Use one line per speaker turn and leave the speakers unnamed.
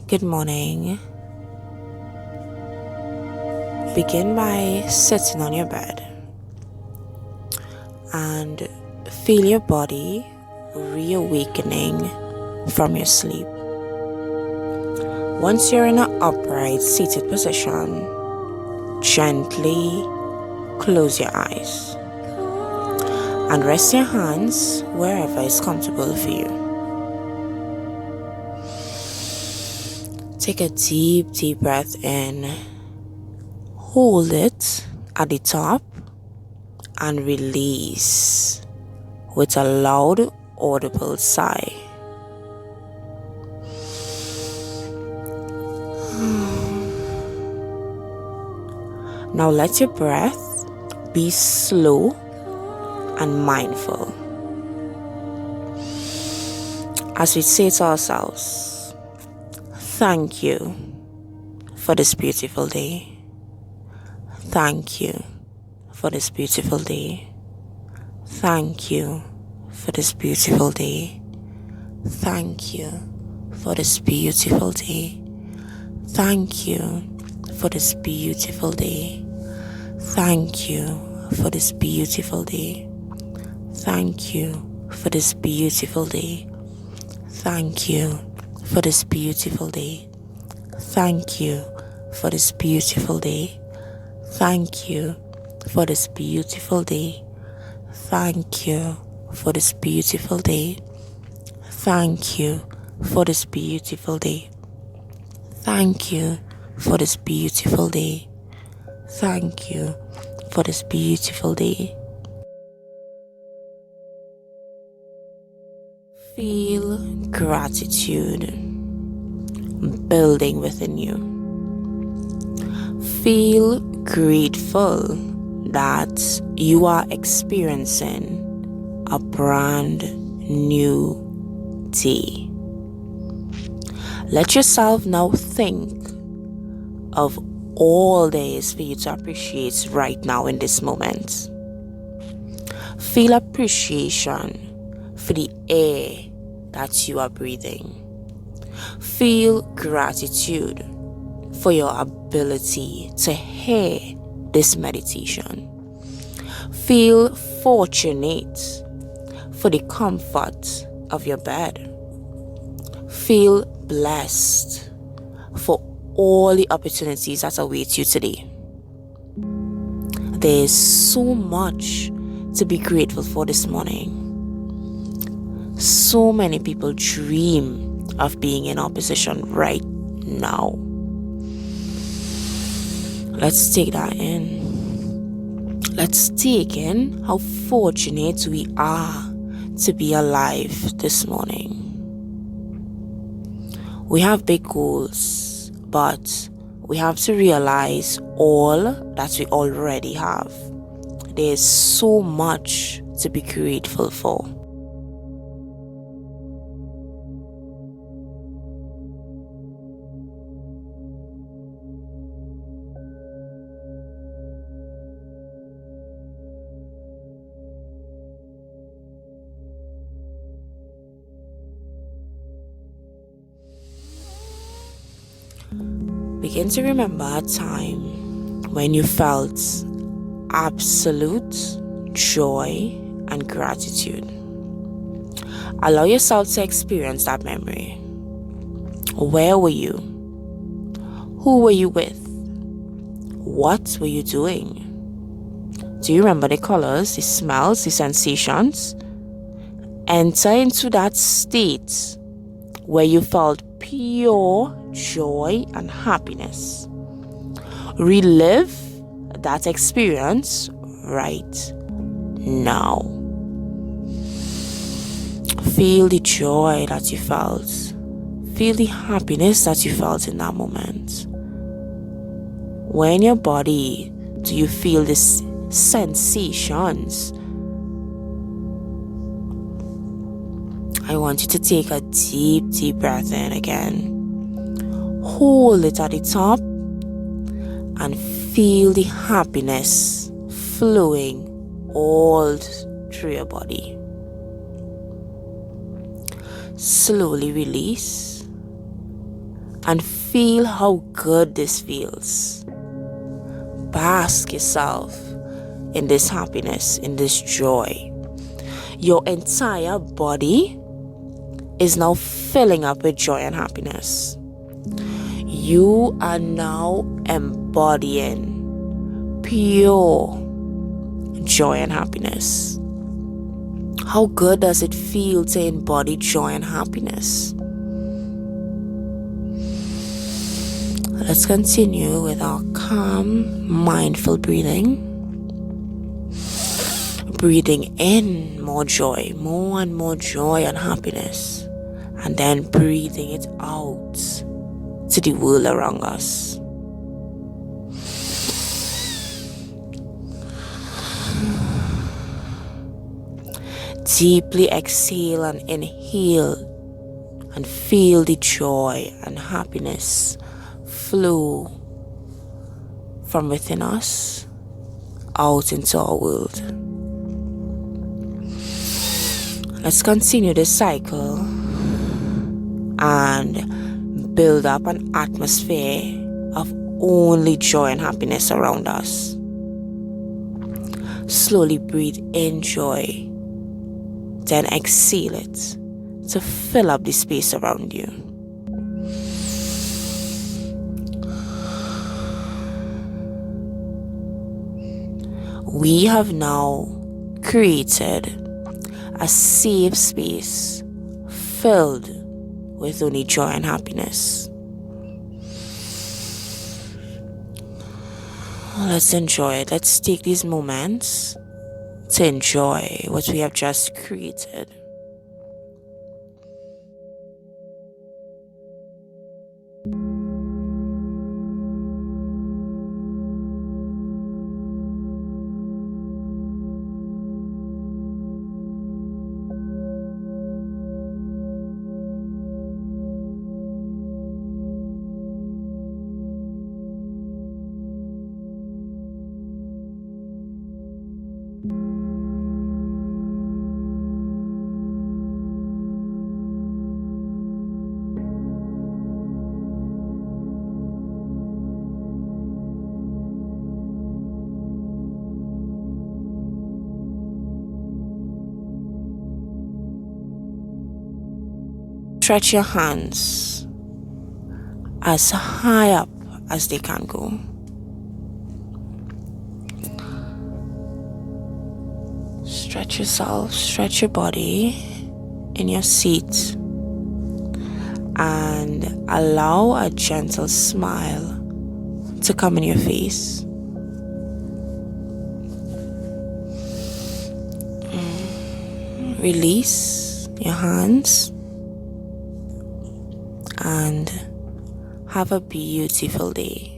Good morning. Begin by sitting on your bed and feel your body reawakening from your sleep. Once you're in an upright seated position, gently close your eyes and rest your hands wherever is comfortable for you. Take a deep breath in. Hold it at the top and release with a loud, audible sigh. Now let your breath be slow and mindful. As we say to ourselves, thank you for this beautiful day. Thank you for this beautiful day. Thank you for this beautiful day. Thank you for this beautiful day. Thank you for this beautiful day. Thank you for this beautiful day. Thank you for this beautiful day. Thank you for this beautiful day. Thank you for this beautiful day. Thank you for this beautiful day. Thank you for this beautiful day. Thank you for this beautiful day. Thank you for this beautiful day. Thank you for this beautiful day. Feel gratitude building within you. Feel grateful that you are experiencing a brand new day. Let yourself now think of all there is for you to appreciate right now in this moment. Feel appreciation for the air that you are breathing. Feel gratitude for your ability to hear this meditation. Feel fortunate for the comfort of your bed. Feel blessed for all the opportunities that await you today. There is so much to be grateful for this morning. So many people dream of being in our position right now. Let's take that in. Let's take in how fortunate we are to be alive this morning. We have big goals, but we have to realize all that we already have. There's so much to be grateful for. Begin to remember a time when you felt absolute joy and gratitude. Allow yourself to experience that memory. Where were you? Who were you with? What were you doing? Do you remember the colors, the smells, the sensations? Enter into that state where you felt pure joy and happiness. Relive that experience right now. Feel the joy that you felt. Feel the happiness that you felt in that moment. Where in your body do you feel these sensations? I want you to take a deep breath in again. Hold it at the top and feel the happiness flowing all through your body. Slowly release and feel how good this feels. Bask yourself in this happiness, in this joy. Your entire body is now filling up with joy and happiness. You are now embodying pure joy and happiness. How good does it feel to embody joy and happiness? Let's continue with our calm, mindful breathing. Breathing in more joy, more and more joy and happiness, and then breathing it out to the world around us. Deeply exhale and inhale and feel the joy and happiness flow from within us out into our world. Let's continue this cycle and build up an atmosphere of only joy and happiness around us. Slowly breathe in joy, then exhale it to fill up the space around you. We have now created a safe space filled with only joy and happiness. Let's enjoy it. Let's take these moments to enjoy what we have just created. Stretch your hands as high up as they can go. Stretch yourself, stretch your body in your seat, and allow a gentle smile to come in your face. Release your hands and have a beautiful day.